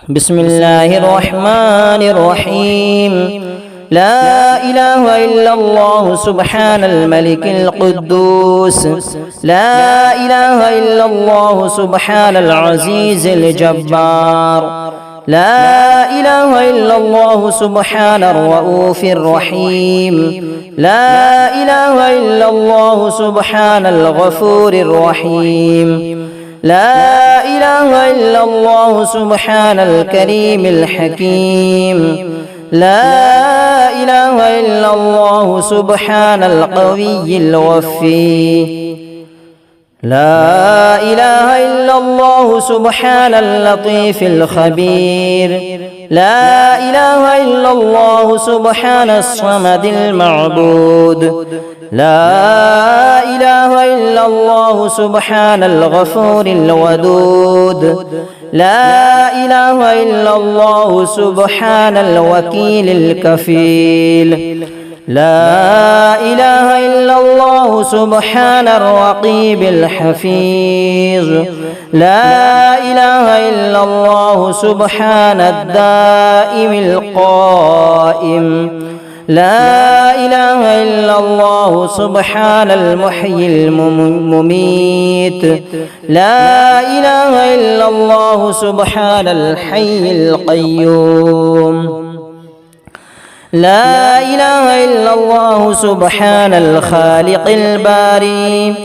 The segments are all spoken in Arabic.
بسم الله الرحمن الرحيم. لا إله إلا الله سبحان الملك القدوس. لا إله إلا الله سبحان العزيز الجبار. لا إله إلا الله سبحان الرؤوف الرحيم. لا إله إلا الله سبحان الغفور الرحيم. لا إله إلا الله سبحان الكريم الحكيم. لا إله إلا الله سبحان القوي الوفي. لا إله إلا الله سبحان اللطيف الخبير. لا إله إلا الله سبحان الصمد المعبود. لا إله إلا الله سبحان الغفور الودود. لا إله إلا الله سبحان الوكيل الكفيل. لا إله إلا الله سبحان الرقيب الحفيظ. لا إله إلا الله سبحان الدائم القائم. لا إله إلا الله سبحان المحيي المميت. لا إله إلا الله سبحان الحي القيوم. لا إله إلا الله سبحان الخالق الباري.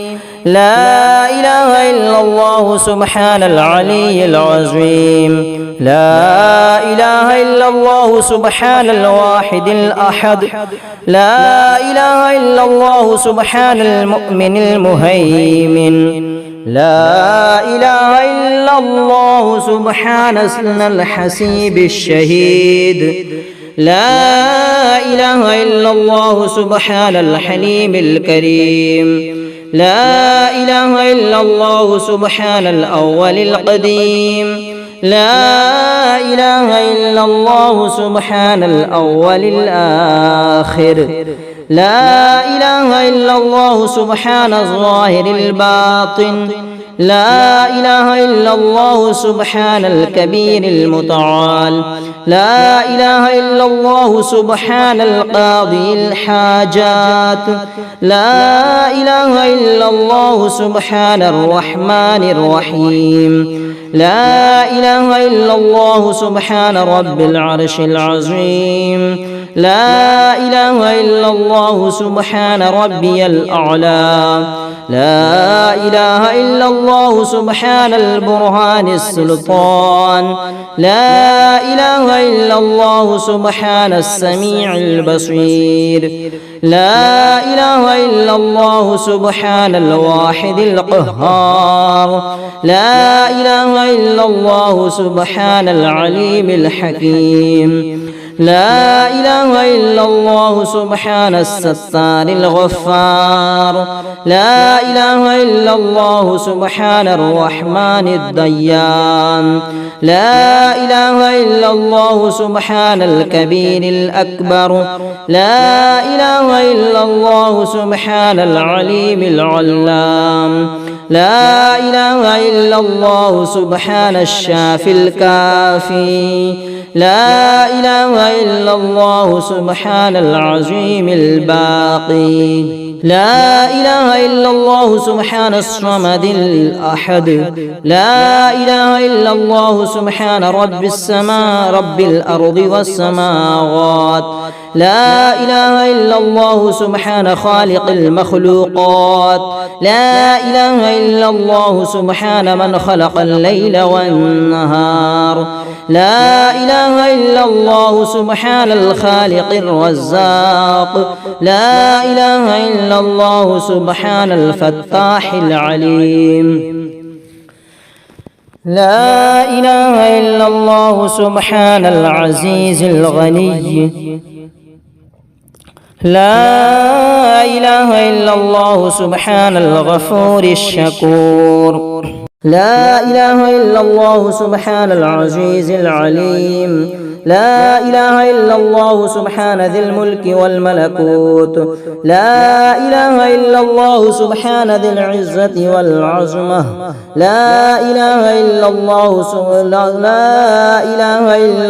لا إله إلا الله سبحان العلي العظيم. لا إله إلا الله سبحان الواحد الأحد. لا إله إلا الله سبحان المؤمن المهيمن. لا إله إلا الله سبحان الحسيب الشهيد. لا إله إلا الله سبحان الحليم الكريم. لا إله إلا الله سبحان الأول القديم. لا إله إلا الله سبحان الأول الآخر. لا إله إلا الله سبحان الظاهر الباطن. لا إله إلا الله سبحان الكبير المتعال. لا إله إلا الله سبحان القاضي الحاجات. لا إله إلا الله سبحان الرحمن الرحيم. لا إله إلا الله سبحان رب العرش العظيم. لا إله إلا الله سبحان ربي الأعلى. لا إله إلا الله سبحان البرهان السلطان. لا إله إلا الله سبحان السميع البصير. لا إله إلا الله سبحان الواحد القهار. لا إله إلا الله سبحان العليم الحكيم. لا إله إلا الله سبحان الستار الغفار. لا إله إلا الله سبحان الرحمن الديان. لا إله إلا الله سبحان الكبير الأكبر. لا إله إلا الله سبحان العليم العلام. لا إله إلا الله سبحان الشافي الكافي. لا إله إلا الله سبحان العظيم الباقي. لا إله إلا الله سبحان الصمد الأحد. لا إله إلا الله سبحان رب السماء رب الأرض والسماوات. لا إله إلا الله سبحان خالق المخلوقات. لا إله إلا الله سبحان من خلق الليل والنهار. لا إله إلا الله سبحان الخالق الرزاق. لا إله إلا الله سبحان الفتاح العليم. لا إله إلا الله سبحان العزيز الغني. لا إله إلا الله سبحان الغفور الشكور. لا إله إلا الله سبحان العزيز العليم. لا إله إلا الله سبحان ذي الملك والملكوت. لا إله إلا الله سبحان ذي العزة والعظمة. لا إله إلا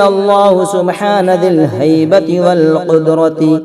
الله سبحان ذي الهيبة والقدرة.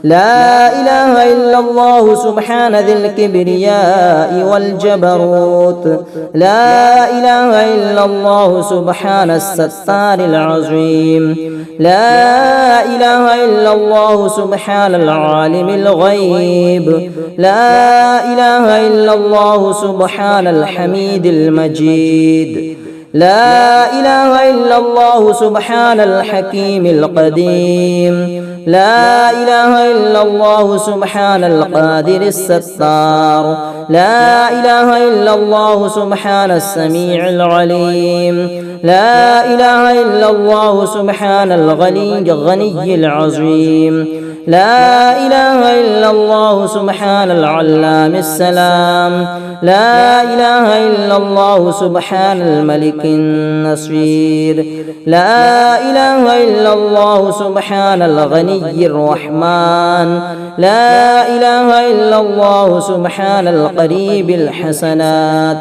لا إله إلا الله سبحان ذي الكبرياء والجبروت. لا إله إلا الله سبحان الستار العظيم. لا إله إلا الله سبحان العالم الغيب. لا إله إلا الله سبحان الحميد المجيد. لا إله إلا الله سبحان الحكيم القديم. لا إله إلا الله سبحان القادر الستار. لا إله إلا الله سبحان السميع العليم. لا إله إلا الله سبحان الغني العظيم. لا إله إلا الله سبحان العلام السلام. لا إله إلا الله سبحان الملك النصير. لا إله إلا الله سبحان الغني الرحمن. لا إله إلا الله سبحان القريب الحسنات.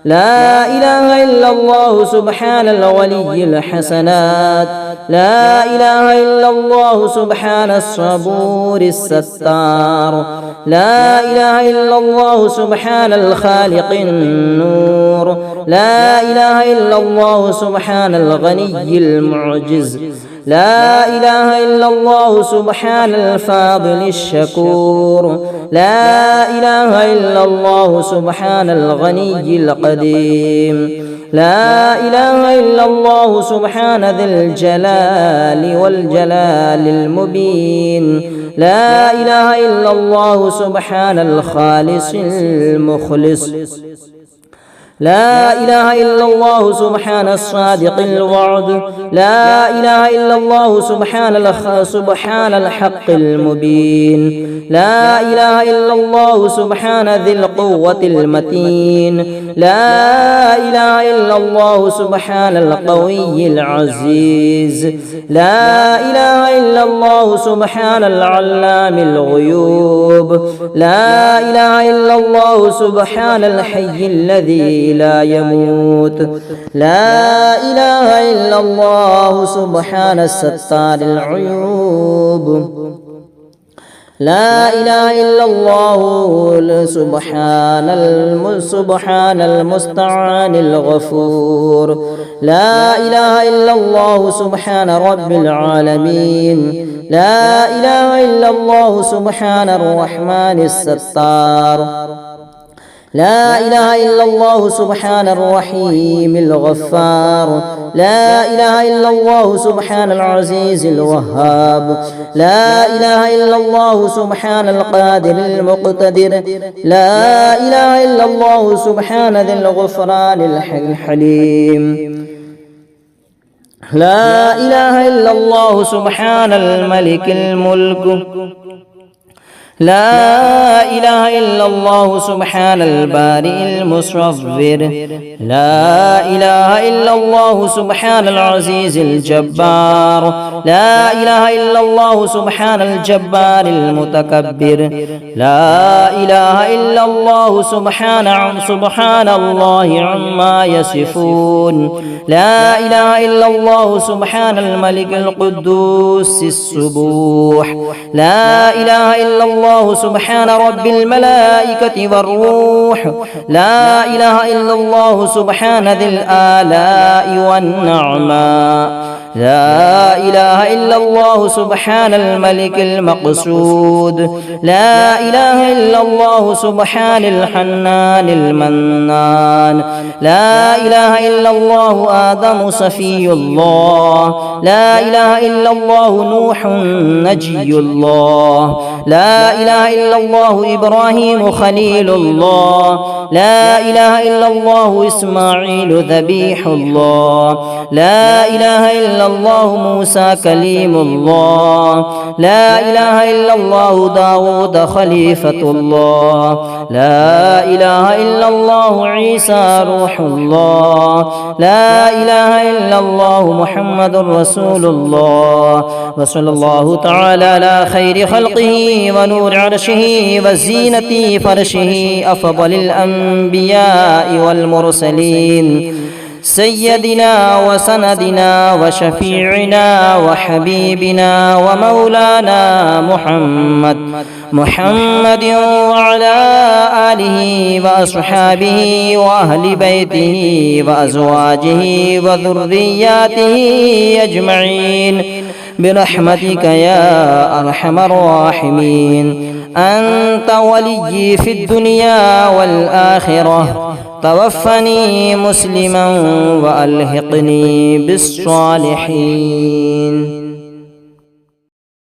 لا إله إلا الله سبحان الولي الحسنات. لا إله إلا الله سبحان الصبور الستار. لا إله إلا الله سبحان الخالق النور. لا إله إلا الله سبحان الغني المعجز. لا إله إلا الله سبحان الفاضل الشكور. لا إله إلا الله سبحان الغني القديم. لا إله إلا الله سبحان ذي الجلال والجلال المبين. لا إله إلا الله سبحان الخالص المخلص. لا إله إلا الله سبحان الصادق الوعد. لا إله إلا الله سبحان الحق المبين. لا إله إلا الله سبحان ذي القوة المتين. لا إله إلا الله سبحان القوي العزيز. لا إله إلا الله سبحان العلام الغيوب. لا إله إلا الله سبحان الحي الذي لا يموت. لا إله إلا الله سبحان الستار العيوب. لا إله إلا الله سبحان المستعان الغفور. لا إله إلا الله سبحان رب العالمين. لا إله إلا الله سبحان الرحمن الستار. لا إله إلا الله سبحان الرحيم الغفار. لا إله إلا الله سبحان العزيز الوهاب. لا إله إلا الله سبحان القادر المقتدر. لا إله إلا الله سبحان ذي الغفران الحليم. لا إله إلا الله سبحان الملك الملك. لا إله إلا الله سبحان البارئ المصور. لا إله إلا الله سبحان العزيز الجبار. لا إله إلا الله سبحان الجبار المتكبر. لا إله إلا الله سبحان الله عما يصفون. لا إله إلا الله سبحان الملك القدوس السبوح. لا إله إلا الله سبحان رب الملائكة والروح. لا إله إلا الله سبحان ذي الآلاء والنعماء. لا إله إلا الله سبحان الملك المقصود. لا إله إلا الله سبحان الحنان المنان. لا إله إلا الله آدم صفي الله. لا إله إلا الله نوح نجي الله. لا إله إلا الله إبراهيم خليل الله. لا إله إلا الله إسماعيل ذبيح الله. لا إله إلا الله موسى كليم الله. لا إله إلا الله داود خليفة الله. لا إله إلا الله عيسى روح الله لا إله إلا الله محمد رسول الله وصلى الله تعالى على خير خلقه ونور عرشه وزينة فرشه أفضل الأنبياء والمرسلين سيدنا وسندنا وشفيعنا وحبيبنا ومولانا محمد وعلى آله وأصحابه وأهل بيته وأزواجه وذرياته أجمعين برحمتك يا أرحم الراحمين. أنت ولي في الدنيا والآخرة توفني مسلما وألحقني بالصالحين.